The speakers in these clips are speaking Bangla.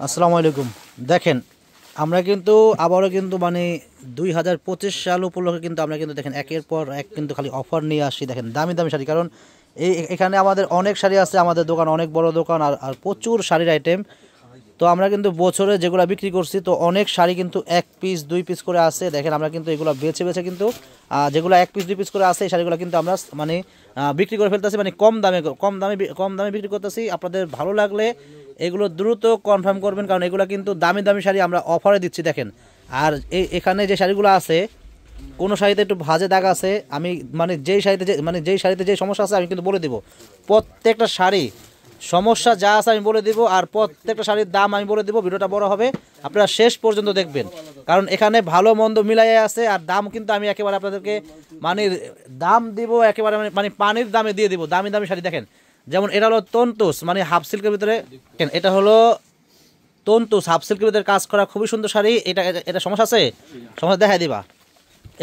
আসসালামু আলাইকুম। দেখেন আমরা কিন্তু আবারও কিন্তু মানে 2025 সাল উপলক্ষে কিন্তু আমরা কিন্তু দেখেন একের পর এক কিন্তু খালি অফার নিয়ে আসি। দেখেন দামি দামি শাড়ি, কারণ এখানে আমাদের অনেক শাড়ি আছে, আমাদের দোকান অনেক বড় দোকান, আর আর প্রচুর শাড়ির আইটেম। তো আমরা কিন্তু বছরে যেগুলো বিক্রি করছি, তো অনেক শাড়ি কিন্তু এক পিস দুই পিস করে আছে। দেখেন আমরা কিন্তু এগুলো বেছে বেছে কিন্তু যেগুলো এক পিস দুই পিস করে আছে এই শাড়িগুলো কিন্তু আমরা মানে বিক্রি করে ফেলতেছি, মানে কম দামে বিক্রি করতেছি। আপনাদের ভালো লাগলে এগুলো দ্রুত কনফার্ম করবেন, কারণ এগুলো কিন্তু দামি দামি শাড়ি আমরা অফারে দিচ্ছি। দেখেন আর এখানে যে শাড়িগুলো আছে, কোনো শাড়িতে একটু ভাজে দাগ আছে, আমি মানে যেই শাড়িতে যে সমস্যা আছে আমি কিন্তু বলে দিব। প্রত্যেকটা শাড়ি সমস্যা যা আছে আমি বলে দিব, আর প্রত্যেকটা শাড়ির দাম আমি বলে দিব। ভিডিওটা বড় হবে, আপনারা শেষ পর্যন্ত দেখবেন, কারণ এখানে ভালো মন্দ মিলাই আছে। আর দাম কিন্তু আমি একেবারে আপনাদেরকে মানে দাম দিব একেবারে মানে পানির দামে দিয়ে দিব। দামি দামি শাড়ি দেখেন, যেমন এটা হলো তন্তুস, মানে হাফ সিল্কের ভিতরে। এটা হলো তন্তুস হাফ সিল্কের ভিতরে কাজ করা, খুবই সুন্দর শাড়ি। এটা এটা সমস্যা আছে, সমস্যা দেখাই দিবা।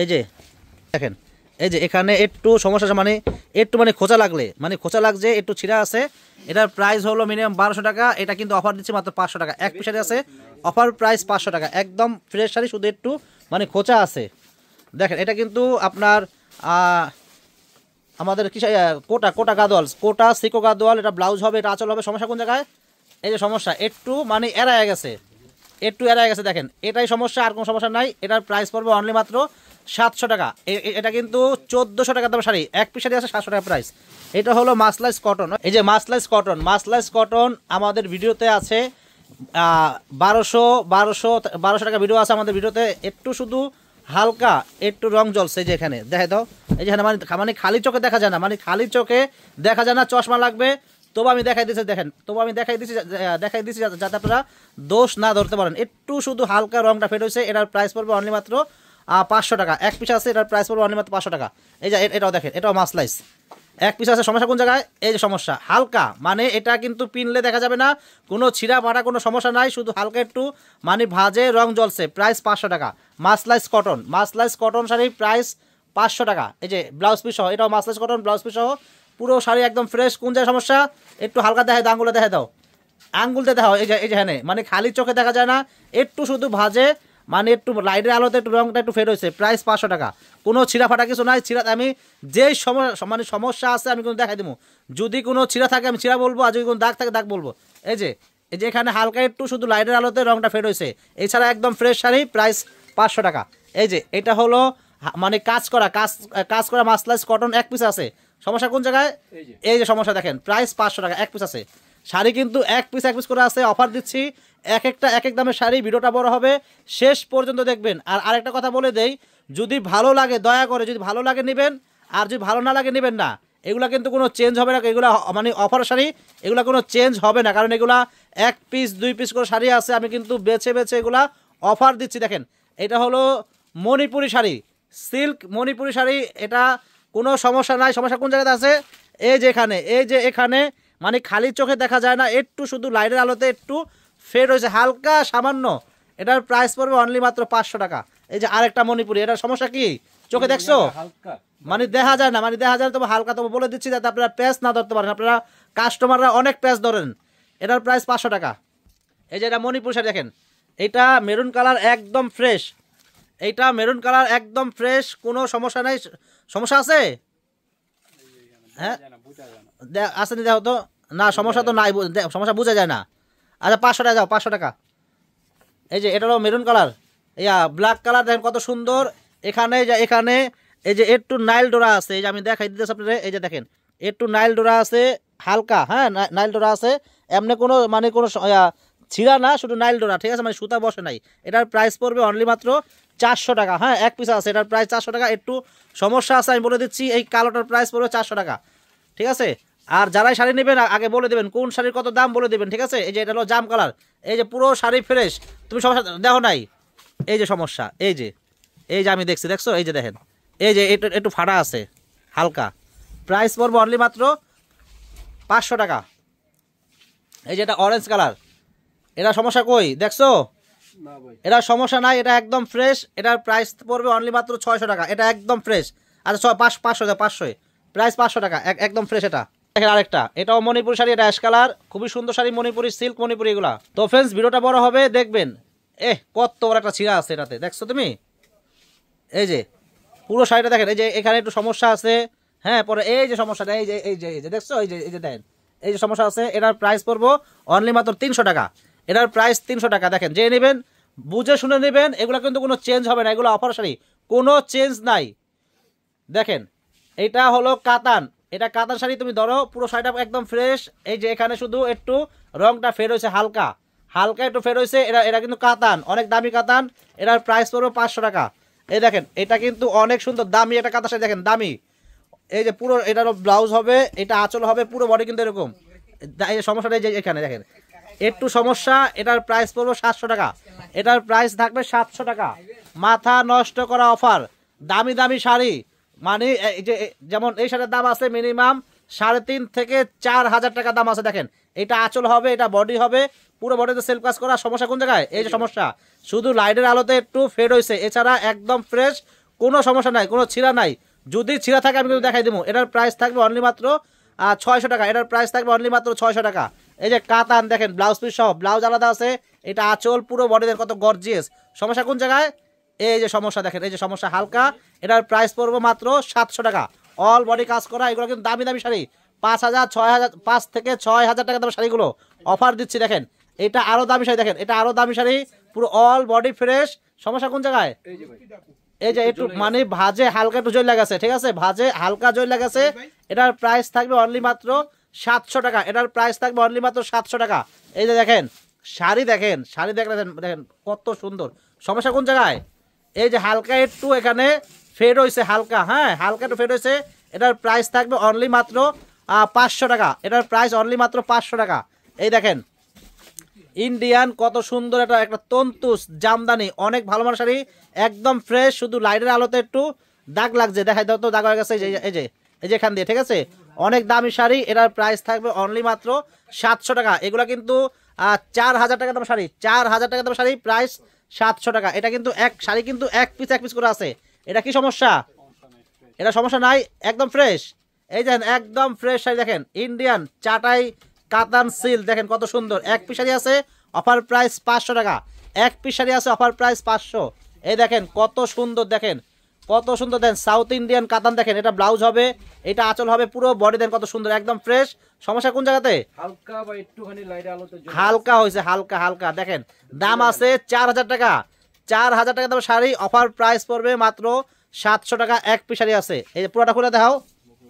এই যে দেখেন, এই যে এখানে একটু সমস্যা আছে, মানে একটু মানে খোঁচা লাগলে, মানে খোঁচা লাগছে, একটু ছিঁড়া আছে। এটার প্রাইস হলো মিনিমাম 1200 টাকা। এটা কিন্তু অফার দিচ্ছি মাত্র 500 টাকা। এক পিস শাড়ি আছে, অফার প্রাইস 500 টাকা, একদম ফ্রেশ শাড়ি, শুধু একটু মানে খোঁচা আছে। দেখেন এটা কিন্তু আপনার আমাদের কি কোটা গাদোয়াল, কোটা সিকো গাদোয়াল। এটা ব্লাউজ হবে, এটা আঁচল হবে। সমস্যা কোন জায়গায়? এই যে সমস্যা একটু মানে এড়ায় গেছে, একটু এড়ায় গেছে। দেখেন এটাই সমস্যা, আর কোনো সমস্যা নাই। এটার প্রাইস পড়বে অনলি মাত্র 700 টাকা। এটা কিন্তু 1400 টাকা দাম শাড়ি, এক পিস শাড়ি আছে 700 টাকা প্রাইস। এটা হলো মাসলাইস কটন। এই যে মাসলাইস কটন আমাদের ভিডিওতে আছে 1200 টাকা ভিডিও আছে আমাদের ভিডিওতে। একটু শুধু হালকা একটু রং জ্বলছে, এই যে এখানে দেখাই দাও। এই যে মানে খালি চোখে দেখা যায় না, মানে খালি চোখে দেখা যায় না, চশমা লাগবে। তবু আমি দেখাই দিচ্ছি, দেখেন দেখাই দিচ্ছি যাতে আপনারা দোষ না ধরতে পারেন। একটু শুধু হালকা রংটা ফেড হয়েছে। এটার প্রাইস পড়বে অনলি মাত্র 500 টাকা। এক পিস আছে, এটার প্রাইস পড়বে অনলি মাত্র 500 টাকা। এই যে এটাও দেখেন, এটাও মাসলাইস এক পিস আছে। সমস্যা কোন জায়গায়? এই যে সমস্যা হালকা, মানে এটা কিন্তু পিনলে দেখা যাবে না, কোনো ছিঁড়া ফাটা কোনো সমস্যা নাই, শুধু হালকা একটু মানে ভাজে রং জ্বলছে। প্রাইস 500 টাকা। মাসলাইস কটন শাড়ি প্রাইস 500 টাকা। এই যে ব্লাউজ পিস সহ, এটাও মাসলাইস কটন ব্লাউজ পিস সহ, পুরো শাড়ি একদম ফ্রেশ। কোন জায়গায় সমস্যা? একটু হালকা দেখায় দাও, আঙুলে দেখায় দাও, আঙ্গুলতে দেখাও। এই যে হ্যাঁ, মানে খালি চোখে দেখা যায় না, একটু শুধু ভাজে, মানে একটু লাইটের আলোতে একটু রংটা একটু ফেড হয়েছে। প্রাইস 500 টাকা। কোনো ছিঁড়া ফাটা কিছু নাই। আমি যেই মানে সমস্যা আছে আমি কিন্তু দেখাই দেবো। যদি কোনো ছিঁড়া থাকে আমি ছিঁড়া বলবো, আর যদি কোনো দাগ থাকে দাগ বলবো। এই যে এখানে হালকা একটু শুধু লাইটের আলোতে রংটা ফেড হয়েছে। এছাড়া একদম ফ্রেশ শাড়ি, প্রাইস 500 টাকা। এই যে এটা হলো মানে কাজ করা মাসলাইস কটন, এক পিস আছে। সমস্যা কোন জায়গায়? এই যে সমস্যা দেখেন, প্রাইস 500 টাকা, এক পিস আছে। শাড়ি কিন্তু এক পিস করে আছে, অফার দিচ্ছি। এক এক দামের শাড়ি। ভিডিওটা বড় হবে, শেষ পর্যন্ত দেখবেন। আর আরেকটা কথা বলে দেই, যদি ভালো লাগে দয়া করে, যদি ভালো লাগে নেবেন, আর যদি ভালো না লাগে নেবেন না। এগুলা কিন্তু কোনো চেঞ্জ হবে না, এগুলা মানে অফার শাড়ি, এগুলা কোনো চেঞ্জ হবে না, কারণ এগুলা এক পিস দুই পিস করে শাড়ি আছে। আমি কিন্তু বেছে বেছে এগুলা অফার দিচ্ছি। দেখেন এটা হলো মণিপুরি শাড়ি, সিল্ক মণিপুরি শাড়ি। এটা কোনো সমস্যা নাই। সমস্যা কোন জায়গাতে আছে? এই যে এখানে মানে খালি চোখে দেখা যায় না, একটু শুধু লাইটের আলোতে একটু ফেড হয়েছে হালকা সামান্য। এটার প্রাইস পড়বে অনলি মাত্র 500 টাকা। এই যে আরেকটা মণিপুরি, এটার সমস্যা কি? চোখে দেখছো মানে দেখা যায় না, মানে দেখা যায়, তবে হালকা। তবে বলে দিচ্ছি যাতে আপনারা প্যাচ না ধরতে পারেন, আপনারা কাস্টমাররা অনেক প্যাচ ধরেন। এটার প্রাইস 500 টাকা। এই যে এটা মণিপুর শাড়ি দেখেন, এটা মেরুন কালার একদম ফ্রেশ, এইটা মেরুন কালার একদম ফ্রেশ, কোনো সমস্যা নাই। সমস্যা আছে? হ্যাঁ আসেনি, দেখো তো। না সমস্যা তো নাই, সমস্যা বোঝা যায় না। আচ্ছা 500 টাকা যাও, 500 টাকা। এই যে এটা হলো মেরুন কালার, ব্ল্যাক কালার দেখেন কত সুন্দর। এখানে এই যে একটু নাইল ডোরা আছে, এই যে আমি দেখাই দিতেছি আপনাদের। এই যে দেখেন একটু নাইল ডোরা আছে হালকা, হ্যাঁ নাইল ডোরা আছে। এমনি কোনো মানে কোনো ছিঁড়া না, শুধু নাইল ডোরা, ঠিক আছে, মানে সুতা বসে নাই। এটার প্রাইস পড়বে অনলি মাত্র 400 টাকা। হ্যাঁ এক পিস আছে, এটার প্রাইস 400 টাকা। একটু সমস্যা আছে আমি বলে দিচ্ছি, এই কালোটার প্রাইস পড়বে 400 টাকা, ঠিক আছে। আর যারাই শাড়ি নেবেন আগে বলে দেবেন কোন শাড়ির কত দাম বলে দেবেন, ঠিক আছে। এই যে এটা হলো জাম কালার, এই যে পুরো শাড়ি ফ্রেশ, তুমি সমস্যা দেখো নাই। এই যে সমস্যা, এই যে আমি দেখছো, এই যে দেখেন, এই যে একটু ফাটা আছে হালকা। প্রাইস পড়বে অনলি মাত্র 500 টাকা। এই যে এটা অরেঞ্জ কালার, এটা সমস্যা কই দেখছো? এটা সমস্যা নাই, এটা একদম ফ্রেশ। এটার প্রাইস পড়বে অনলি মাত্র 600 টাকা। এটা একদম ফ্রেশ। আচ্ছা 500 প্রাইস 500 টাকা, একদম ফ্রেশ এটা। দেখেন আরেকটা, এটাও মণিপুরি শাড়ি, এটা অ্যাশ কালার, খুবই সুন্দর শাড়ি, মণিপুরি সিল্ক, মণিপুরি এগুলা। তো ফ্রেন্ডস ভিডিওটা বড় হবে, দেখবেন কত বড় একটা ছিঁড়া আছে এটাতে, দেখছো তুমি? এই যে পুরো শাড়িটা দেখেন, এই যে এখানে একটু সমস্যা আছে, হ্যাঁ, পরে এই যে সমস্যাটা, এই যে দেখছো, এই যে দেখেন, এই যে সমস্যা আছে। এটার প্রাইস পড়বো অনলি মাত্র 300 টাকা। এটার প্রাইস 300 টাকা। দেখেন, যে নেবেন বুঝে শুনে নেবেন, এগুলো কিন্তু কোনো চেঞ্জ হবে না, এগুলো অফার শাড়ি, কোনো চেঞ্জ নাই। দেখেন, এটা হলো কাতান, এটা কাতান শাড়ি, তুমি ধরো পুরো শাড়িটা একদম ফ্রেশ। এই যে এখানে শুধু একটু রংটা ফেড হয়েছে, হালকা হালকা একটু ফেড হয়েছে। এটা কিন্তু কাতান, অনেক দামি কাতান। এটার প্রাইস পড়বে 500 টাকা। এই দেখেন, এটা কিন্তু অনেক সুন্দর দামি একটা কাতান শাড়ি, দেখেন দামি। এই যে পুরো এটারও ব্লাউজ হবে, এটা আঁচল হবে, পুরো বডি কিন্তু এরকম। এই যে সমস্যাটা, এই যে এখানে দেখেন একটু সমস্যা। এটার প্রাইস পড়বে 700 টাকা। এটার প্রাইস থাকবে 700 টাকা। মাথা নষ্ট করা অফার, দামি দামি শাড়ি, মানে এই যে যেমন এই শাড়ির দাম আছে মিনিমাম 3.5 থেকে 4,000 টাকা দাম আছে। দেখেন, এটা আঁচল হবে, এটা বডি হবে, পুরো বডিতে সেলফ কাজ করা। সমস্যা কোন জায়গায়? এই যে সমস্যা, শুধু লাইটের আলোতে একটু ফেড হয়েছে, এছাড়া একদম ফ্রেশ, কোনো সমস্যা নাই, কোনো ছিঁড়া নাই। যদি ছিঁড়া থাকে আমি কিন্তু দেখাই দেবো। এটার প্রাইস থাকবে অনলি মাত্র 600 টাকা। এটার প্রাইস থাকবে অনলি মাত্র 600 টাকা। এই যে কাতান, দেখেন ব্লাউজ পিস সহ, ব্লাউজ আলাদা আছে, এটা আঁচল, পুরো বডিতে কত গর্জিয়াস। সমস্যা কোন জায়গায়? এই যে সমস্যা, দেখেন এই যে সমস্যা হালকা। এটার প্রাইস পড়বে মাত্র 700 টাকা। অল বডি কাজ করা, এগুলো কিন্তু দামি দামি শাড়ি, 5,000 6,000, 5 থেকে 6,000 টাকা দামের শাড়িগুলো অফার দিচ্ছি। দেখেন, এটা আরো দামি শাড়ি, দেখেন এটা আরো দামি শাড়ি, পুরো অল বডি ফ্রেশ। সমস্যা কোন জায়গায়? এই যে একটু মানে ভাজে হালকা একটু জল লাগাছে, ঠিক আছে, ভাজে হালকা জল লাগাছে। এটার প্রাইস থাকবে অনলি মাত্র 700 টাকা। এটার প্রাইস থাকবে অনলি মাত্র 700 টাকা। এই যে দেখেন শাড়ি, দেখেন শাড়ি, দেখেন কত সুন্দর। সমস্যা কোন জায়গায়? এই যে হালকা একটু এখানে ফেড হয়েছে, হালকা, হ্যাঁ হালকা একটু ফেড হয়েছে। এটার প্রাইস থাকবে অনলি মাত্র 500 টাকা। এটার প্রাইস অনলি মাত্র 500 টাকা। এই দেখেন ইন্ডিয়ান, কত সুন্দর একটা তন্তুস জামদানি, অনেক ভালো মানের শাড়ি, একদম ফ্রেশ, শুধু লাইটের আলোতে একটু দাগ লাগছে, দেখাই দাও তো, দাগ হয়ে গেছে এই যে এখান দিয়ে, ঠিক আছে, অনেক দামি শাড়ি। এটার প্রাইস থাকবে অনলি মাত্র 700 টাকা। এগুলা কিন্তু 4,000 টাকা দাম শাড়ি, 4,000 টাকা দাম শাড়ি, প্রাইস 700 টাকা। এটা কিন্তু এক শাড়ি কিন্তু এক পিস করে আছে। এটা কি সমস্যা? এটা সমস্যা নাই, একদম ফ্রেশ। এই দেখেন একদম ফ্রেশ শাড়ি, দেখেন ইন্ডিয়ান চাটাই কাতান সিল্ক, দেখেন কত সুন্দর। এক পিস শাড়ি আছে, অফার প্রাইস 500 টাকা। এক পিস শাড়ি আছে, অফার প্রাইস 500। এই দেখেন কত সুন্দর, দেখেন কত সুন্দর, দেন সাউথ ইন্ডিয়ান কাতান, দেখেন এটা ব্লাউজ হবে, এটা আঁচল হবে, পুরো বডি দেন কত সুন্দর, একদম ফ্রেশ। সমস্যা কোন জায়গাতে? হালকা বা একটুখানি লাইটের আলোতে হালকা হয়েছে, হালকা হালকা। দেখেন দাম আছে 4,000 টাকা। 4,000 টাকা দাম শাড়ি, অফার প্রাইস পড়বে মাত্র 700 টাকা। এক পিস শাড়ি আছে, এই যে পুরোটা খুলে দেখাও।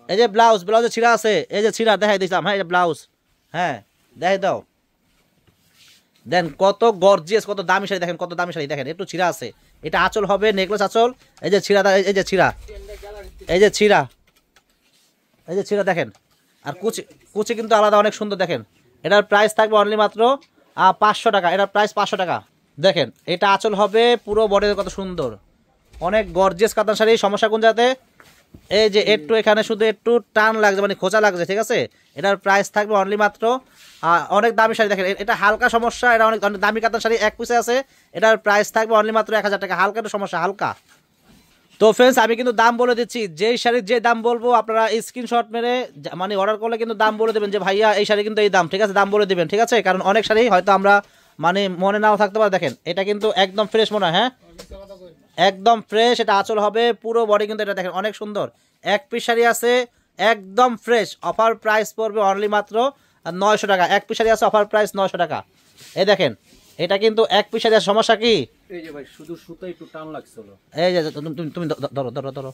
এই যে ব্লাউজে ছিঁড়া আছে, এই যে ছিঁড়া দেখাই দিয়েছিলাম, হ্যাঁ এই যে ব্লাউজ, হ্যাঁ দেখাই দাও। দেন কত গর্জিয়াস, কত দামি শাড়ি, দেখেন কত দামি শাড়ি, দেখেন একটু ছিঁড়া আছে, এটা আঁচল হবে, নেকলেস আঁচল। এই যে ছিঁড়া, এই যে ছিঁড়া, এই যে ছিঁড়া, এই যে ছিঁড়া, দেখেন। আর কুচি কুচি কিন্তু আলাদা, অনেক সুন্দর। দেখেন এটার প্রাইস থাকবে অনলি মাত্র 500 টাকা। এটার প্রাইস 500 টাকা। দেখেন এটা আঁচল হবে, পুরো বডিতে কত সুন্দর, অনেক গর্জিয়াস কাতান শাড়ি। সমস্যা কোন যাতে? এই যে একটু এখানে শুধু একটু টান লাগছে, মানে খোঁচা লাগছে, ঠিক আছে। এটার প্রাইস থাকবে অনলি মাত্র অনেক দামি শাড়ি, দেখেন এটা হালকা সমস্যা, এটা অনেক দামি কাতান শাড়ি, এক পিসে আছে। এটার প্রাইস থাকবে অনলি মাত্র 1,000 টাকা। হালকা একটু সমস্যা, হালকা। তো ফ্রেন্ডস আমি কিন্তু দাম বলে দিচ্ছি, যেই শাড়ির যে দাম বলবো আপনারা স্ক্রিনশট মেরে মানে অর্ডার করলে কিন্তু দাম বলে দেবেন, যে ভাইয়া এই শাড়ি কিন্তু এই দাম, ঠিক আছে, দাম বলে দেবেন, ঠিক আছে। কারণ অনেক শাড়ি হয়তো আমরা মানে মনে নাও থাকতে পারে। দেখেন এটা কিন্তু একদম ফ্রেশ মনে হয়, হ্যাঁ একদম ফ্রেশ। এটা আঁচল হবে, পুরো বডি কিন্তু এটা দেখেন অনেক সুন্দর। এক পিস শাড়ি আছে, একদম ফ্রেশ, অফার প্রাইস পড়বে অনলি মাত্র 900 টাকা। এক পিস শাড়ি আছে, অফার প্রাইস 900 টাকা। এই দেখেন এটা কিন্তু এক পিস শাড়ি আছে। সমস্যা কি? এই যে ভাই শুধু সুতো একটু টান লাগছিল। এই যে তুমি ধরো,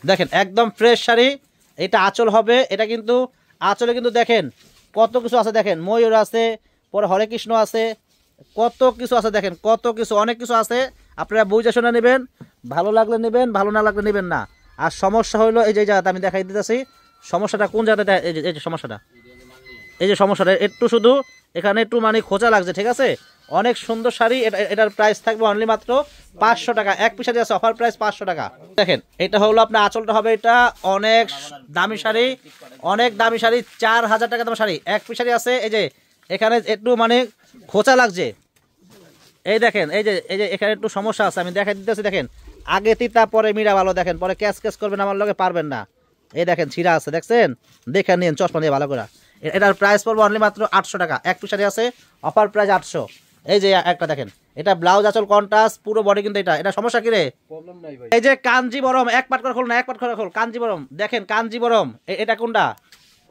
দেখেন একদম ফ্রেশ শাড়ি, এটা আঁচল হবে। এটা কিন্তু আঁচলে কিন্তু দেখেন কত কিছু আছে, দেখেন ময়ূর আছে, পরে হরে কৃষ্ণ আছে, কত কিছু আছে, দেখেন কত কিছু, অনেক কিছু আছে। আপনারা বুঝে শুনে নেবেন, ভালো লাগলে নেবেন, ভালো না লাগলে নেবেন না। আর সমস্যা হলো এই যে জায়গাটা আমি দেখাই দিতেছি, সমস্যাটা কোন জায়গাটা? এই যে সমস্যাটা, এই যে সমস্যাটা একটু শুধু এখানে একটু মানে খোঁচা লাগছে, ঠিক আছে। অনেক সুন্দর শাড়ি। এটার প্রাইস থাকবে অনলি মাত্র 500 টাকা। এক পিস শাড়ি আছে, অফার প্রাইস 500 টাকা। দেখেন এটা হলো আপনার আঁচলটা হবে, এটা অনেক দামি শাড়ি, অনেক দামি শাড়ি, 4,000 টাকা দাম শাড়ি। এক পিস শাড়ি আছে, এই যে এখানে একটু মানে খোঁচা লাগছে। এই দেখেন এই যে এখানে একটু সমস্যা আছে, আমি দেখাই দিতেছি। দেখেন আগে তিতা পরে মিরা ভালো, দেখেন পরে ক্যাশ করবেন, আমার লগে পারবেন না। এই দেখেন ছিঁড়া আছে, দেখছেন? দেখে নিন চশমা দিয়ে ভালো করে। এটার প্রাইস পড়বে অনলি মাত্র 800 টাকা। এক পিস শাড়ি আছে, অফার প্রাইস 800। এই যে একটা দেখেন, এটা ব্লাউজ আঁচল কন্ট্রাস্ট পুরো বডি কিন্তু এটা সমস্যা কি রে? প্রবলেম নাই ভাই। এই যে কাঞ্জিবরম, এক পাট করে খোল না, এক পাট করে খোল। কাঞ্জিবরম দেখেন, কাঞ্জিবরম এটা কোনটা?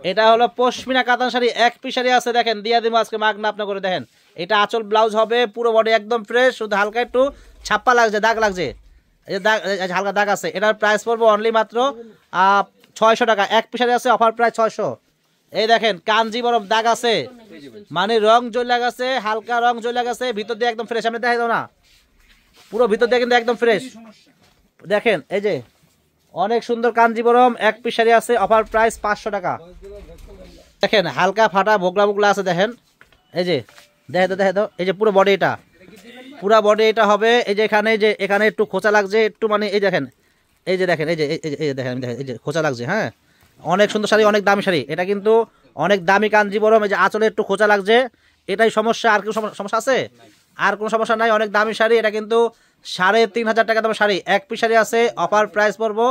এটা হলো পশমিনা কাতান শাড়ি, এক পিস শাড়ি আছে দেখেন, দিয়া দিব আজকে মাগনা আপনা করে। দেখেন এটা আঁচল ব্লাউজ হবে, পুরো বডি একদম ফ্রেশ, শুধু হালকা একটু ছাপ্পা লাগছে, দাগ লাগছে, এই যে দাগ, হালকা দাগ আছে। এটার প্রাইস পড়বে অনলি মাত্র 600 টাকা। এক পিস শাড়ি আছে, অফার প্রাইস 600। এই দেখেন কাঞ্জিবরম, দাগ আছে মানে রং জ্বলে গেছে, হালকা রং জ্বলে গেছে, ভিতর দিয়ে একদম ফ্রেশ। আমি দেখাই দাও না, পুরো ভিতর দিয়ে কিন্তু একদম ফ্রেশ। দেখেন এই যে অনেক সুন্দর কাঞ্জিবরম, এক পিস শাড়ি আছে, অফার প্রাইস 500 টাকা। দেখেন হালকা ফাটা বোগলা বোগলা আছে, দেখেন এই যে দেখে দাও, এই যে পুরো বডি, এটা পুরো বডি এটা হবে। এই যে এখানে, যে এখানে একটু খোঁচা লাগছে একটু, মানে এই দেখেন, এই যে দেখেন, এই যে দেখেন, আমি দেখেন এই যে খোঁচা লাগছে। হ্যাঁ, অনেক সুন্দর শাড়ি, অনেক দামি শাড়ি, এটা কিন্তু অনেক দামি কাঞ্জিবরম। এই যে আঁচলে একটু খোঁচা লাগছে, এটাই সমস্যা, আর কোনো সমস্যা আছে? আর কোনো সমস্যা নাই, অনেক দামি শাড়ি। এটা কিন্তু 3500 টাকা দামের শাড়ি। এক পিস শাড়ি আছে, অফার প্রাইস পড়বো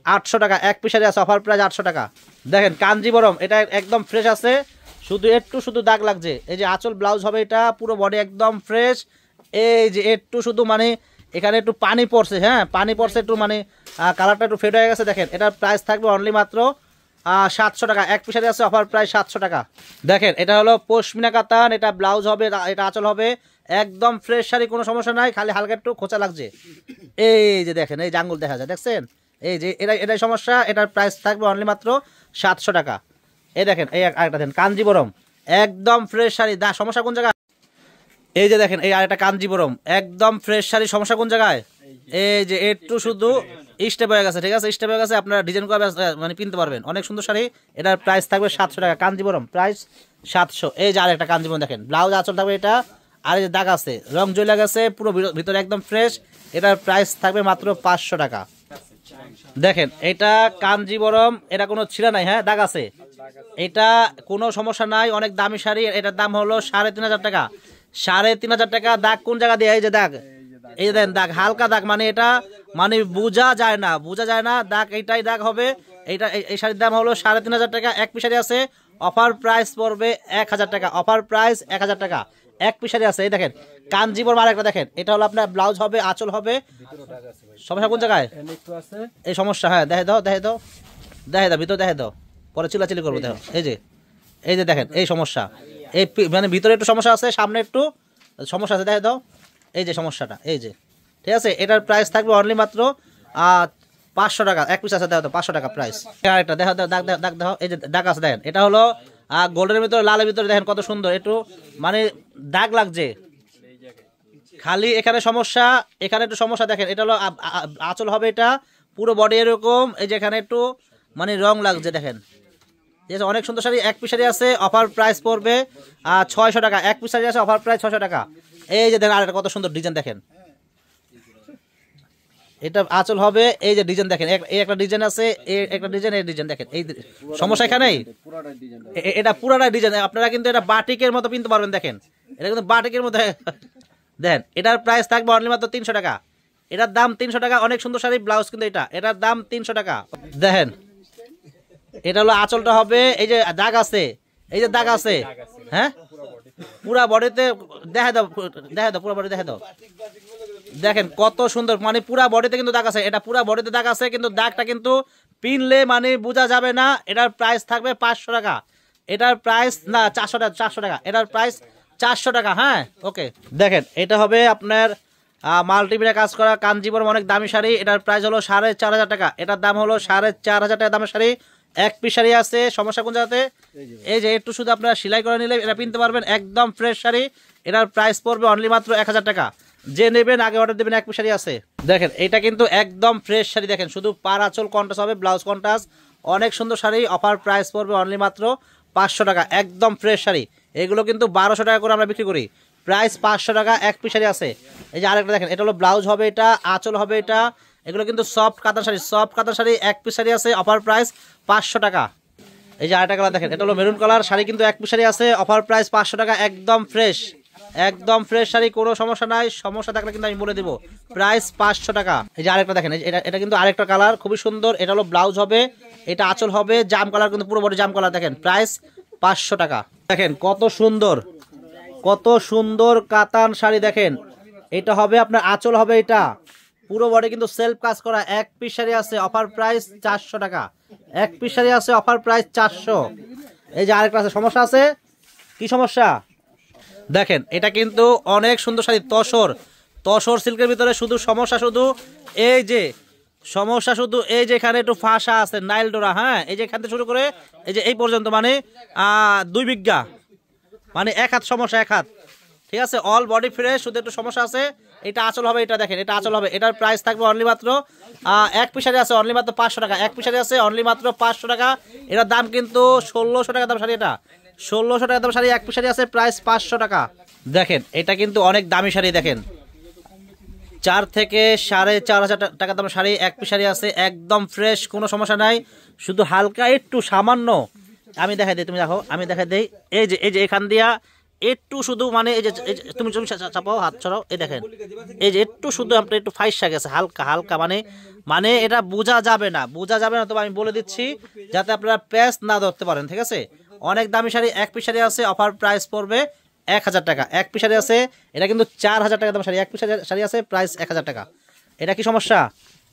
800 টাকা। এক পিস শাড়ি আছে, অফার প্রাইস 800 টাকা। দেখেন কাঞ্জিবরম, এটা একদম ফ্রেশ আছে, শুধু দাগ লাগছে। এই যে আঁচল ব্লাউজ হবে, এটা পুরো বডি একদম ফ্রেশ। এই যে একটু শুধু মানে এখানে একটু পানি পড়ছে, হ্যাঁ পানি পড়ছে একটু, মানে কালারটা একটু ফেড হয়ে গেছে। দেখেন এটার প্রাইস থাকবে অনলি মাত্র 700 টাকা। এক পিস শাড়ি আছে, অফার প্রাইস 700 টাকা। দেখেন এটা হলো পশমিনা কাতান, এটা ব্লাউজ হবে, এটা আঁচল হবে, একদম ফ্রেশ শাড়ি, কোনো সমস্যা নাই, খালি হালকা একটু খোঁচা লাগছে। এই যে দেখেন, এই যে আঙ্গুল দেখা যায়, দেখছেন? এই যে এটাই সমস্যা। এটার প্রাইস থাকবে অনলি মাত্র 700 টাকা। এই দেখেন, এই আরেকটা দেখেন কাঞ্জিবরম, একদম ফ্রেশ শাড়ি। সমস্যা কোন জায়গায়? এই যে দেখেন, এই আরেকটা কাঞ্জিবরম, একদম ফ্রেশ শাড়ি। সমস্যা কোন জায়গায়? এই যে একটু শুধু স্টেপ হয়ে গেছে, ঠিক আছে? স্টেপ হয়ে গেছে, আপনারা ডিজাইন করে মানে কিনতে পারবেন। অনেক সুন্দর শাড়ি, এটার প্রাইস থাকবে 700 টাকা। কাঞ্জিবরম প্রাইস 700। এই যে আরেকটা কাঞ্জিবরম দেখেন, ব্লাউজ আঁচল থাকবে এটা, আর এই যে দাগ আছে, রং জ্বলে গেছে, পুরো ভিতরে একদম ফ্রেশ। এটার প্রাইস থাকবে মাত্র 500 টাকা। দেখেন এটা কাঞ্জিবরম, এটা কোনো ছিঁড়া নাই, হ্যাঁ দাগ আছে, এটা কোনো সমস্যা নাই, অনেক দামি শাড়ি। এটার দাম হলো 3500 টাকা। 3500 টাকা। দাগ কোন জায়গা দিয়ে? এই যে দাগ, এই যে দেখেন দাগ, হালকা দাগ, মানে এটা মানে বোঝা যায় না দাগ, এইটাই দাগ হবে। এইটা এই শাড়ির দাম হলো 3500 টাকা। এক পিস শাড়ি আছে, অফার প্রাইস পড়বে 1000 টাকা। অফার প্রাইস 1000 টাকা। এক পিস শাড়ি আছে। এই দেখেন কাঞ্জিবরম, আরেকটা দেখেন, এটা হলো আপনার ব্লাউজ হবে, আঁচল হবে। সমস্যা কোন জায়গায়? এই সমস্যা, হ্যাঁ দেখে দাও ভিতরে দেখে দাও, পরে চিলাচিলি করবো। দেখো এই যে দেখেন, এই সমস্যা, এই মানে ভিতরে একটু সমস্যা আছে, সামনে একটু সমস্যা আছে, দেখে দাও এই যে সমস্যাটা। এই যে ঠিক আছে, এটার প্রাইস থাকবে অনলি মাত্র 500 টাকা। এক পিস আছে, দেখো 500 টাকা প্রাইস। আরেকটা দেখো, দাগ দেখো, এই যে দাগ আছে দেখেন, এটা হলো গোল্ডের ভিতরে, লালের ভিতরে, দেখেন কত সুন্দর, একটু মানে দাগ লাগছে, খালি এখানে সমস্যা, এখানে একটু সমস্যা। দেখেন এটা হলো আঁচল হবে, এটা পুরো বডি এরকম। এই যে এখানে একটু মানে রং লাগছে, দেখেন ঠিক আছে। অনেক সুন্দর শাড়ি, এক পিস শাড়ি আছে, অফার প্রাইস পড়বে 600 টাকা। এক পিস শাড়ি আছে, অফার প্রাইস 600 টাকা। এই যে দেখেন আরেকটা কত সুন্দর ডিজাইন, দেখেন এটা আঁচল হবে। এই যে ডিজাইন দেখেন, এই একটা ডিজাইন আছে, এই একটা ডিজাইন, এই ডিজাইন দেখেন। এই সমস্যা এখানেই, এটা পুরাটা ডিজাইন। আপনারা কিন্তু এটা বাটিকের মতো কিনতে পারবেন। দেখেন এটা কিন্তু বাটিকের মতো। দেখেন এটার প্রাইস থাকবে অনলি মাত্র 300 টাকা। এটার দাম 300 টাকা। অনেক সুন্দর শাড়ি, ব্লাউজ কিন্তু এটার দাম 300 টাকা। দেখেন এটা হলো আঁচলটা হবে, এই যে দাগ আছে, এই যে দাগ আছে, হ্যাঁ পুরা বডিতে দেখা দাও পুরা বডি দেখা দাও। দেখেন কত সুন্দর, মানে পুরা বডিতে কিন্তু দাগ আছে, এটা পুরা বডিতে দাগ আছে, কিন্তু দাগটা কিন্তু পিনলে মানে বোঝা যাবে না। এটার প্রাইস থাকবে 500 টাকা। এটার প্রাইস না 400 টাকা। এটার প্রাইস 400 টাকা। হ্যাঁ ওকে। দেখেন এটা হবে আপনার মাল্টিমিডিয়া কাজ করা কাঞ্জিবরম, অনেক দামি শাড়ি। এটার প্রাইস হলো 4500 টাকা। এটার দাম হলো 4500 টাকা দামের শাড়ি। এক পিস শাড়ি আছে, সমস্যা কোন জায়গাতে? এই যে একটু শুধু আপনারা সেলাই করে নিলে এটা কিনতে পারবেন, একদম ফ্রেশ শাড়ি। এটার প্রাইস পড়বে অনলি মাত্র 1000 টাকা। যে নেবেন আগে অর্ডার দেবেন। এক পিস শাড়ি আছে, দেখেন এটা কিন্তু একদম ফ্রেশ শাড়ি। দেখেন শুধু পার আঁচল কন্ট্রাস্ট হবে, ব্লাউজ কন্ট্রাস্ট, অনেক সুন্দর শাড়ি। অফার প্রাইস পড়বে অনলি মাত্র 500 টাকা। একদম ফ্রেশ শাড়ি। এগুলো কিন্তু 1200 টাকা করে আমরা বিক্রি করি, প্রাইস 500 টাকা। এক পিস শাড়ি আছে। এই যে আরেকটা দেখেন, এটা হলো ব্লাউজ হবে, এটা আঁচল হবে, এটা এগুলো কিন্তু সফট কাতান শাড়ি। এক পিস শাড়ি আছে, অফার প্রাইস 500 টাকা। এই যে আরেকটা কালার দেখেন, এটা হলো মেরুন কালার শাড়ি, কিন্তু এক পিস শাড়ি আছে, অফার প্রাইস 500 টাকা। একদম ফ্রেশ শাড়ি, কোনো সমস্যা নাই। সমস্যা থাকলে কিন্তু আমি বলে দিব, প্রাইস 500 টাকা। এই যে আরেকটা দেখেন, এটা কিন্তু আরেকটা কালার খুবই সুন্দর। এটা হলো ব্লাউজ হবে, এটা আঁচল হবে জাম কালার, কিন্তু পুরো বডি জাম কালার। দেখেন প্রাইস 500 টাকা। দেখেন কত সুন্দর, কত সুন্দর কাতান শাড়ি। দেখেন এটা হবে আপনার আঁচল হবে, এটা পুরো বডি কিন্তু সেলফ কাজ করা। এক পিস শাড়ি আছে অফার প্রাইস 400 টাকা। এক পিস শাড়ি আছে অফার প্রাইস 400। এই যে আরেকটা আছে, সমস্যা আছে কি সমস্যা? দেখেন এটা কিন্তু অনেক সুন্দর শাড়ি, তসর তসর সিল্কের ভিতরে। শুধু সমস্যা শুধু এই যে সমস্যা শুধু এই যে এখানে একটু ফাঁসা আছে নাইল ডোরা। হ্যাঁ এই যে এখান থেকে শুরু করে এই যে এই পর্যন্ত, মানে 2 বিঘা, মানে 1 হাত সমস্যা, 1 হাত। ঠিক আছে, অল বডি ফ্রেশ, শুধু একটু সমস্যা আছে। এটা আঁচল হবে, এটা দেখেন এটা আঁচল হবে। এটার প্রাইস থাকবে অনলি মাত্র এক পিসারি আছে অনলি মাত্র 500 টাকা। এক পিসারি আছে অনলি মাত্র 500 টাকা। এটার দাম কিন্তু 1600 টাকা দাম শাড়ি। এটা 1600 টাকা দাম শাড়ি, এক পিসারি আছে প্রাইস 500 টাকা। দেখেন এটা কিন্তু অনেক দামি শাড়ি। দেখেন 4 থেকে 4,500 টাকা দাম শাড়ি, এক পিসারি আছে একদম ফ্রেশ, কোনো সমস্যা নাই। শুধু হালকা একটু সামান্য আমি দেখাই দিই, তুমি দেখো আমি দেখাই দিই। এই যে এখান দিয়া একটু শুধু, মানে এই যে তুমি চাপাও হাত ছড়াও, এই দেখেন এই যে একটু শুধু আপনার একটু ফাইসা গেছে হালকা হালকা, মানে এটা বোঝা যাবে না, তবে আমি বলে দিচ্ছি যাতে আপনারা প্যাচ না ধরতে পারেন। ঠিক আছে, অনেক দামি শাড়ি। এক পিস শাড়ি আছে অফার প্রাইস পড়বে 1000 টাকা। এক পিস শাড়ি আছে, এটা কিন্তু 4000 টাকা দাম শাড়ি। এক পিস শাড়ি আছে প্রাইস 1000 টাকা। এটা কি সমস্যা?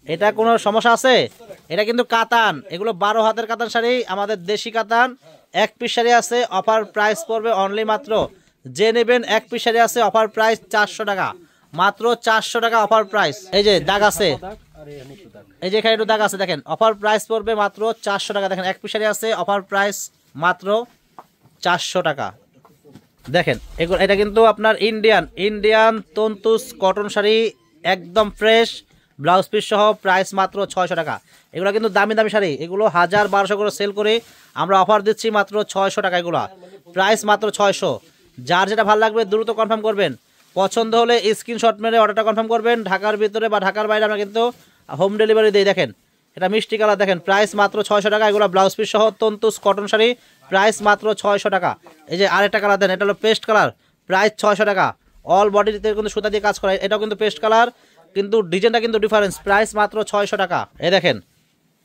এটা কোনো সমস্যা আছে? এটা কিন্তু কাতান, এগুলো 12 হাতের কাতান শাড়ি, আমাদের দেশি কাতান। এক পিস শাড়ি আছে অফার প্রাইস পড়বে অনলি মাত্র, যে নেবেন এক পিস শাড়ি আছে অফার প্রাইস 400 টাকা, মাত্র 400 টাকা অফার প্রাইস। এই যে দাগ আছে, এই যে এখানে একটু দাগ আছে, দেখেন অফার প্রাইস পড়বে মাত্র 400 টাকা। দেখেন এক পিস শাড়ি আছে অফার প্রাইস মাত্র 400 টাকা। দেখেন এটা কিন্তু আপনার ইন্ডিয়ান তন্তুস কটন শাড়ি, একদম ফ্রেশ, ব্লাউজ পিস সহ, প্রাইস মাত্র 600 টাকা। এগুলো কিন্তু দামি দামি শাড়ি, এগুলো 1000-1200 করে সেল করে আমরা অফার দিচ্ছি মাত্র 600 টাকা। এগুলো প্রাইস মাত্র 600। যার যেটা ভালো লাগবে দ্রুত কনফার্ম করবেন, পছন্দ হলে স্ক্রিনশট মেরে অর্ডারটা কনফার্ম করবেন। ঢাকার ভিতরে বা ঢাকার বাইরে আমরা কিন্তু হোম ডেলিভারি দিই। দেখেন এটা মিষ্টি কালার, দেখেন প্রাইস মাত্র 600 টাকা। এগুলো ব্লাউজ পিস সহ তন্তুস কটন শাড়ি, প্রাইস মাত্র 600 টাকা। এই যে আরেকটা কালার দেন, এটা হলো পেস্ট কালার, প্রাইস 600 টাকা। অল বডিতে কিন্তু সুতা দিয়ে কাজ করা, এটাও কিন্তু পেস্ট কালার, কিন্তু ডিজাইনটা কিন্তু ডিফারেন্স, প্রাইস মাত্র 600 টাকা। এই দেখেন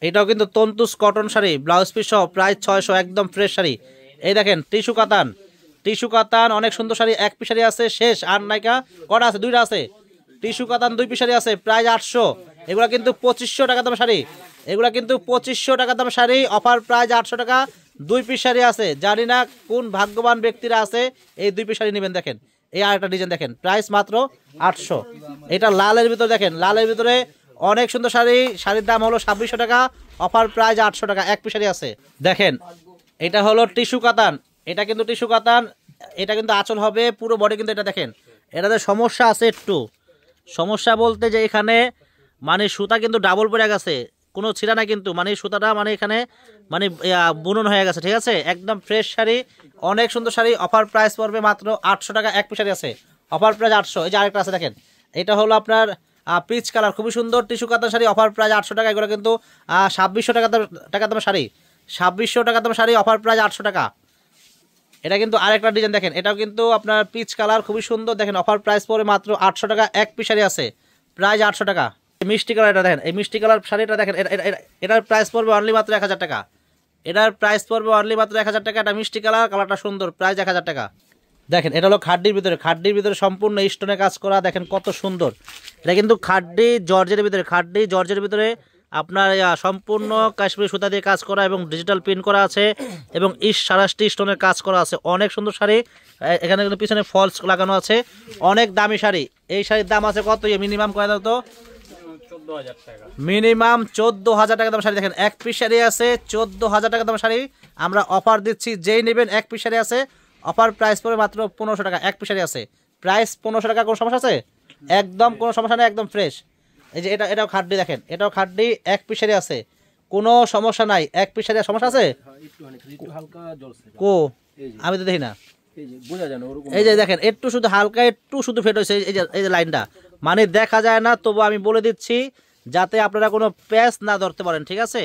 এটাও কিন্তু তন্তুস কটন শাড়ি, ব্লাউজ পিস সহ, প্রাইস 600, একদম ফ্রেশ শাড়ি। এই দেখেন টিস্যু কাতান, অনেক সুন্দর শাড়ি। এক পিস শাড়ি আছে শেষ, আর নাইকা কটা আছে? 2টা আছে। টিস্যু কাতান 2 পিস শাড়ি আছে, প্রাইস 800। এগুলা কিন্তু 2500 টাকা দাম শাড়ি, এগুলা কিন্তু 2500 টাকা দাম শাড়ি, অফার প্রাইস 800 টাকা। 2 পিস শাড়ি আছে, জানি না কোন ভাগ্যবান ব্যক্তিরা আছে এই 2 পিস শাড়ি নেবেন। দেখেন এই আরেকটা ডিজাইন, দেখেন প্রাইস মাত্র 800। এটা লালের ভিতরে, দেখেন লালের ভিতরে অনেক সুন্দর শাড়ি, শাড়ির দাম হলো 2600 টাকা, অফার প্রাইস 800 টাকা। এক পিস শাড়ি আছে। দেখেন এটা হলো টিস্যু কাতান, এটা কিন্তু টিস্যু কাতান, এটা কিন্তু আঁচল হবে পুরো বডি। কিন্তু এটা দেখেন এটাতে সমস্যা আছে, একটু সমস্যা বলতে যে এখানে মানে সুতা কিন্তু ডাবল পড়ে গেছে, কোনো ছিঁড়া নাই কিন্তু, মানে সুতাটা মানে এখানে মানে বুনন হয়ে গেছে। ঠিক আছে, একদম ফ্রেশ শাড়ি, অনেক সুন্দর শাড়ি, অফার প্রাইস পড়বে মাত্র 800 টাকা। এক পিস শাড়ি আছে অফার প্রাইস 800। এই যে আরেকটা আছে, দেখেন এটা হলো আপনার পিচ কালার, খুবই সুন্দর টিস্যু কাতান শাড়ি, অফার প্রাইস 800 টাকা। এগুলো কিন্তু 2600 টাকা দামের শাড়ি, 2600 টাকা দামের শাড়ি, অফার প্রাইস 800 টাকা। এটা কিন্তু আরেকটা ডিজাইন, দেখেন এটাও কিন্তু আপনার পিচ কালার, খুবই সুন্দর। দেখেন অফার প্রাইস পড়বে মাত্র 800 টাকা। এক পিস শাড়ি আছে, প্রাইস 800 টাকা। মিষ্টি কালার, এটা দেখেন এই মিষ্টি কালার শাড়িটা দেখেন, এটার প্রাইস পড়বে অনলি মাত্র 1000 টাকা। এটার প্রাইস পড়বে অনলি মাত্র 1000 টাকা। এটা মিষ্টি কালার, কালারটা সুন্দর, প্রাইস 1000 টাকা। দেখেন এটা হলো খাড্ডির ভিতরে সম্পূর্ণ স্টোনে কাজ করা, দেখেন কত সুন্দর। এটা কিন্তু খাড্ডি জর্জের ভিতরে আপনার সম্পূর্ণ কাশ্মীরি সুতা দিয়ে কাজ করা এবং ডিজিটাল প্রিন্ট করা আছে এবং সারাষ্টি স্টোনের কাজ করা আছে। অনেক সুন্দর শাড়ি, এখানে কিন্তু পিছনে ফলস লাগানো আছে, অনেক দামি শাড়ি। এই শাড়ির দাম আছে কত? মিনিমাম কয় দাও তো? 14000 টাকা, মিনিমাম 14000 টাকা দাম শাড়ি। দেখেন এক পিস শাড়ি আছে 14000 টাকা দাম শাড়ি, আমরা অফার দিচ্ছি, যেই নেবেন এক পিস শাড়ি আছে অফার প্রাইস পড়বে মাত্র 1500 টাকা। এক পিস শাড়ি আছে প্রাইস 1500 টাকা। কোনো সমস্যা আছে? একদম কোনো সমস্যা নেই, একদম ফ্রেশ। এই যে এটাও খাড্ডি, দেখেন এটাও খাড্ডি, এক পিস শাড়ি আছে, কোনো সমস্যা নাই। এক পিস শাড়ি সমস্যা আছে? একটু হালকা জ্বলছে কো আমি তো দেখি না, এই যে বোঝা যায় না ওরকম। এই যে দেখেন একটু শুধু হালকা একটু শুধু ফেট হয়েছে, এই যে লাইনটা মানে দেখা যায় না, তবু আমি বলে দিচ্ছি যাতে আপনারা কোনো প্যাচ না ধরতে পারেন। ঠিক আছে,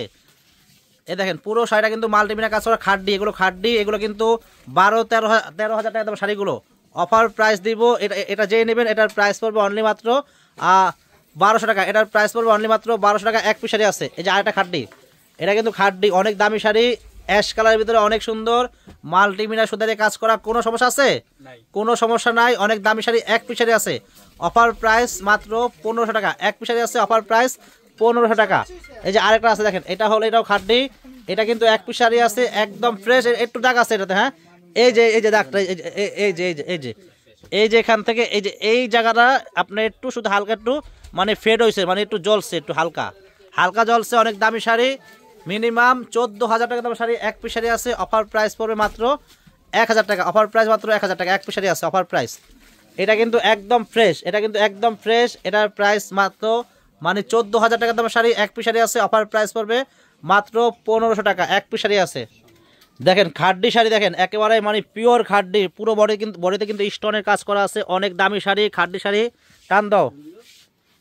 এই দেখেন পুরো শাড়িটা কিন্তু মাল্টিমিনা কাজ করা খাড্ডি, এগুলো কিন্তু 12-13 হাজার টাকা দাম শাড়িগুলো। অফার প্রাইস দিব, এটা যেই নেবেন এটার প্রাইস পড়বে অনলি মাত্র 1200 টাকা। এটার প্রাইস পড়বে অনলি মাত্র 1200 টাকা। এক পিস শাড়ি আছে। এই যে আরেকটা খাড্ডি, এটা কিন্তু খাড্ডি, অনেক দামি শাড়ি, অ্যাশ কালারের ভিতরে অনেক সুন্দর মাল্টিমিনার সুতারে কাজ করা। কোনো সমস্যা আছে? কোনো সমস্যা নাই। অনেক দামি শাড়ি, এক পিস শাড়ি আছে, অফার প্রাইস মাত্র 1500 টাকা। এক পিস শাড়ি আছে, অফার প্রাইস 1500 টাকা। এই যে আরেকটা আছে দেখেন, এটা হলো, এটাও খাড্ডি, এটা কিন্তু এক পিস শাড়ি আছে, একদম ফ্রেশ। একটু দাগ আছে এটাতে, হ্যাঁ, এই যে দাগটা, এই যে এখান থেকে এই জায়গাটা আপনার একটু শুধু হালকা একটু মানে ফেড হয়েছে, মানে একটু জ্বলছে, একটু হালকা হালকা জ্বলছে। অনেক দামি শাড়ি, মিনিমাম 14,000 টাকা দাম শাড়ি, এক পিস শাড়ি আছে, অফার প্রাইস পড়বে মাত্র 1000 টাকা। অফার প্রাইস মাত্র 1000 টাকা, এক পিস শাড়ি আছে, অফার প্রাইস। এটা কিন্তু একদম ফ্রেশ, এটা কিন্তু একদম ফ্রেশ। এটার প্রাইস মাত্র মানে 14,000 টাকা দামের শাড়ি, এক পিস শাড়ি আছে, অফার প্রাইস পড়বে মাত্র 1500 টাকা, এক পিস শাড়ি আছে। দেখেন খাড্ডি শাড়ি, দেখেন একেবারে মানে পিওর খাড্ডি, পুরো বডিতে কিন্তু স্টোনের কাজ করা আছে। অনেক দামি শাড়ি, খাড্ডি শাড়ি, টান দাও।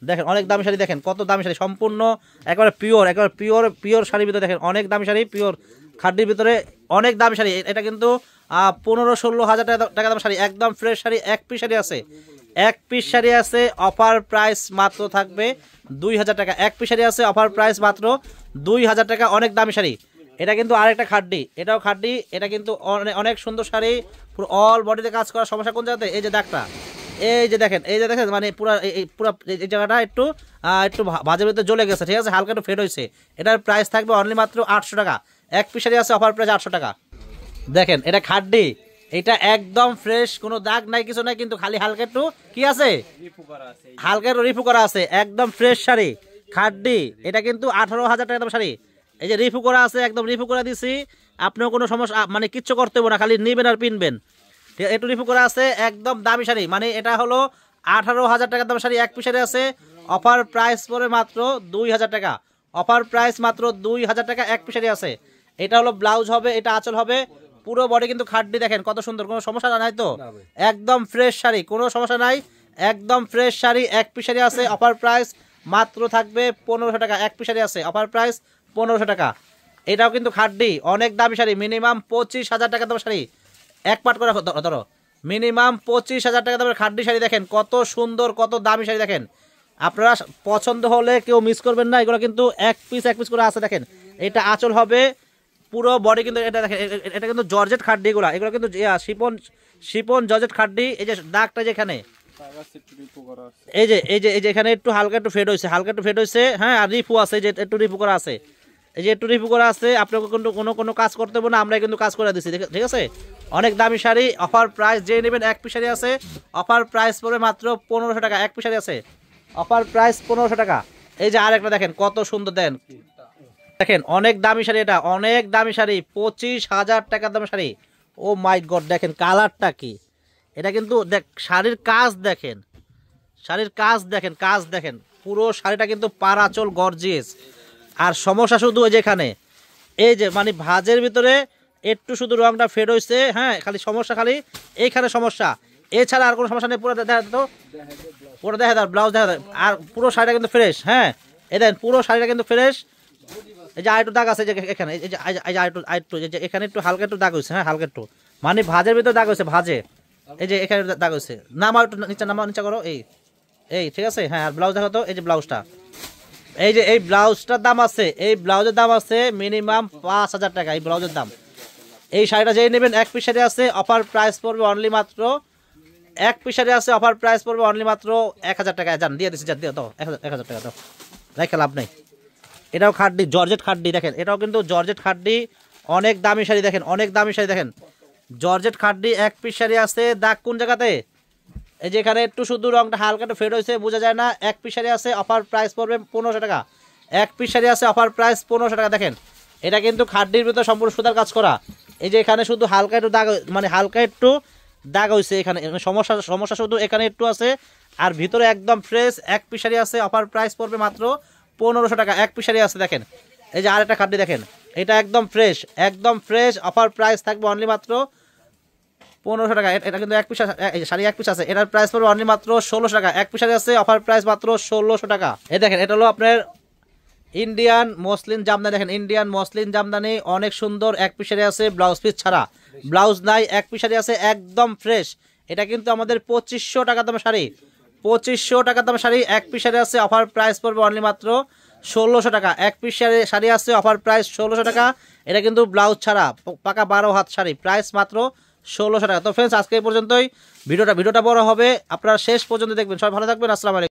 দেখেন অনেক দামি শাড়ি, দেখেন কত দামি শাড়ি, সম্পূর্ণ একেবারে পিওর শাড়ির ভিতরে দেখেন অনেক দামি শাড়ি, পিওর খাড্ডির ভিতরে অনেক দামি শাড়ি। এটা কিন্তু 15-16 হাজার টাকা দাম শাড়ি, একদম ফ্রেশ শাড়ি, এক পিস শাড়ি আছে, এক পিস শাড়ি আছে, অফার প্রাইস মাত্র থাকবে 2000 টাকা। এক পিস শাড়ি আছে, অফার প্রাইস মাত্র 2000 টাকা, অনেক দামি শাড়ি। এটা কিন্তু আরেকটা খাড্ডি, এটাও খাড্ডি, এটা কিন্তু অনেক সুন্দর শাড়ি, পুরো অল বডিতে কাজ করার। সমস্যা কোন জায়গাতে? এই যে দাগটা, এই যে দেখেন মানে পুরো এই জায়গাটা একটু ভাজের ভিতরে জ্বলে গেছে, ঠিক আছে, হালকা একটু ফেড হয়েছে। এটার প্রাইস থাকবে অনলি মাত্র 800 টাকা। এক পিস শাড়ি আছে, অফার প্রাইস 800 টাকা। দেখেন এটা খাড্ডি, এটা একদম ফ্রেশ, কোনো দাগ নাই, কিছু নাই, কিন্তু খালি হালকা একটু কি আছে, হালকা একটু রিফু করা আছে, একদম ফ্রেশ শাড়ি, খাড্ডি। এটা কিন্তু 18,000 টাকা দাম শাড়ি। এই যে রিফু করা আছে, একদম রিফু করে দিছি, আপনিও কোনো সমস্যা মানে কিচ্ছু করতে হবে না, খালি নিবেন আর পিনবেন। একটু রিফু করা আছে, একদম দামি শাড়ি, মানে এটা হলো 18,000 টাকা দাম শাড়ি, এক পিস শাড়ি আছে, অফার প্রাইস পড়ে মাত্র 2000 টাকা। অফার প্রাইস মাত্র 2000 টাকা, এক পিস শাড়ি আছে। এটা হলো ব্লাউজ হবে, এটা আঁচল হবে, পুরো বডি কিন্তু খাড্ডি। দেখেন কত সুন্দর, কোনো সমস্যা নাই তো? একদম ফ্রেশ শাড়ি, কোনো সমস্যা নাই, একদম ফ্রেশ শাড়ি, এক পিস শাড়ি আছে, অফার প্রাইস মাত্র থাকবে 1500 টাকা। এক পিস শাড়ি আছে, অফার প্রাইস 1500 টাকা। এটাও কিন্তু খাড্ডি, অনেক দামি শাড়ি, মিনিমাম 25,000 টাকা দামের শাড়ি, এক পাট করে ধরো, মিনিমাম 25,000 টাকা দামের খাড্ডি শাড়ি। দেখেন কত সুন্দর, কত দামি শাড়ি। দেখেন আপনারা পছন্দ হলে কেউ মিস করবেন না, এগুলো কিন্তু এক পিস করে আছে। দেখেন এটা আঁচল হবে, পুরো বডি কিন্তু এটা দেখেন, এটা কিন্তু জর্জেট খাড্ডি, এগুলো কিন্তু শিপন জর্জেট খাড্ডি। এই যে দাগটা যেখানে, এই যে এখানে একটু হালকা একটু ফেড হয়েছে, হ্যাঁ, আর রিফু আছে, যে একটু রিফু করা আছে, এই যে একটু রিফু করা আছে। আপনাকে কিন্তু কোনো কাজ করতে হবে না, আমরা কিন্তু কাজ করে দিচ্ছি, ঠিক আছে। অনেক দামি শাড়ি, অফার প্রাইস, যে নেবেন এক পিস শাড়ি আছে, অফার প্রাইস পড়বে মাত্র 1500 টাকা। এক পিস শাড়ি আছে, অফার প্রাইস 1500 টাকা। এই যে আরেকটা দেখেন কত সুন্দর, দেখেন অনেক দামি শাড়ি, এটা অনেক দামি শাড়ি, 25,000 টাকার দামের শাড়ি। ও মাই গড, দেখেন কালারটা কি, এটা কিন্তু শাড়ির কাজ দেখেন, কাজ দেখেন, পুরো শাড়িটা কিন্তু পার আঁচল গর্জিয়াস। আর সমস্যা শুধু যেখানে, এই যে মানে ভাজের ভিতরে একটু শুধু রংটা ফেড হয়েছে, হ্যাঁ, খালি সমস্যা খালি এইখানে সমস্যা, এছাড়া আর কোনো সমস্যা নেই। পুরো দেখা তো, পুরো দেখা দাও, ব্লাউজ দেখা দাও, আর পুরো শাড়িটা কিন্তু ফ্রেশ, হ্যাঁ, এই দেখেন পুরো শাড়িটা কিন্তু ফ্রেশ। এই যে আরেকটু দাগ আছে, যে এখানে, এই যে আরেকটু যে এখানে একটু হালকা একটু দাগ হয়েছে, হ্যাঁ, হালকা একটু মানে ভাজের ভিতরে দাগ হয়েছে, ভাজে, এই যে এখানে দাগ হয়েছে। নামাও একটু নিচে করো, এই ঠিক আছে, হ্যাঁ। আর ব্লাউজ দেখো তো, এই যে ব্লাউজটা, এই যে এই ব্লাউজটার দাম আছে, এই ব্লাউজের দাম আছে মিনিমাম 5,000 টাকা, এই ব্লাউজের দাম। এই শাড়িটা যেই নেবেন, এক পিস শাড়ি আছে, অফার প্রাইস পড়বে অনলি মাত্র, এক পিস শাড়ি আছে, অফার প্রাইস পড়বে অনলি মাত্র 1000 টাকা। যান দিয়ে দিচ্ছি, দিয়ে দাও 1000 টাকা দাও, রেখে লাভ নেই। এটাও খাড্ডি, জর্জেট খাড্ডি, দেখেন এটাও কিন্তু জর্জেট খাড্ডি, অনেক দামি শাড়ি। দেখেন অনেক দামি শাড়ি, দেখেন জর্জেট খাড্ডি, এক পিস শাড়ি আছে। দাগ কোন জায়গাতে? এই যে এখানে একটু শুধু রংটা হালকা একটু ফেড হয়েছে, বোঝা যায় না। এক পিস শাড়ি আছে, অফার প্রাইস পড়বে 1500 টাকা। এক পিস শাড়ি আছে, অফার প্রাইস 1500 টাকা। দেখেন এটা কিন্তু খাড্ডির ভিতরে সম্পূর্ণ সুতার কাজ করা। এই যে এখানে শুধু হালকা একটু দাগ, মানে হালকা একটু দাগ হয়েছে এখানে, সমস্যা শুধু এখানে একটু আছে, আর ভিতরে একদম ফ্রেশ। এক পিস শাড়ি আছে, অফার প্রাইস পড়বে মাত্র 1500 টাকা। এক পিস শাড়ি আছে। দেখেন এই যে আরেকটা খাড্ডি, দেখেন এটা একদম ফ্রেশ, অফার প্রাইস থাকবে অনলি মাত্র 1500 টাকা। এটা কিন্তু এক পিস শাড়ি, এক পিস আছে, এটার প্রাইস পড়বে অনলি মাত্র 1600 টাকা। এক পিস শাড়ি আছে, অফার প্রাইস মাত্র 1600 টাকা। এই দেখেন এটা হলো আপনার ইন্ডিয়ান মসলিন জামদানি। দেখেন ইন্ডিয়ান মসলিন জামদানি, অনেক সুন্দর। এক পিস শাড়ি আছে, ব্লাউজ পিস ছাড়া, ব্লাউজ নাই, এক পিস শাড়ি আছে, একদম ফ্রেশ। এটা কিন্তু আমাদের 2500 টাকা দামের শাড়ি, 2500 টাকা দামের শাড়ি। এক পিস শাড়ি আছে, অফার প্রাইস পড়বে অনলি মাত্র 1600 টাকা। এক পিস শাড়ি আছে, অফার প্রাইস 1600 টাকা। এটা কিন্তু ব্লাউজ ছাড়া পাকা 12 হাত শাড়ি, প্রাইস মাত্র 1600 টাকা। তো ফ্রেন্ডস আজকে এই পর্যন্তই, ভিডিওটা বড় হবে, আপনারা শেষ পর্যন্ত দেখবেন। সবাই ভালো থাকবেন, আসসালামু আলাইকুম।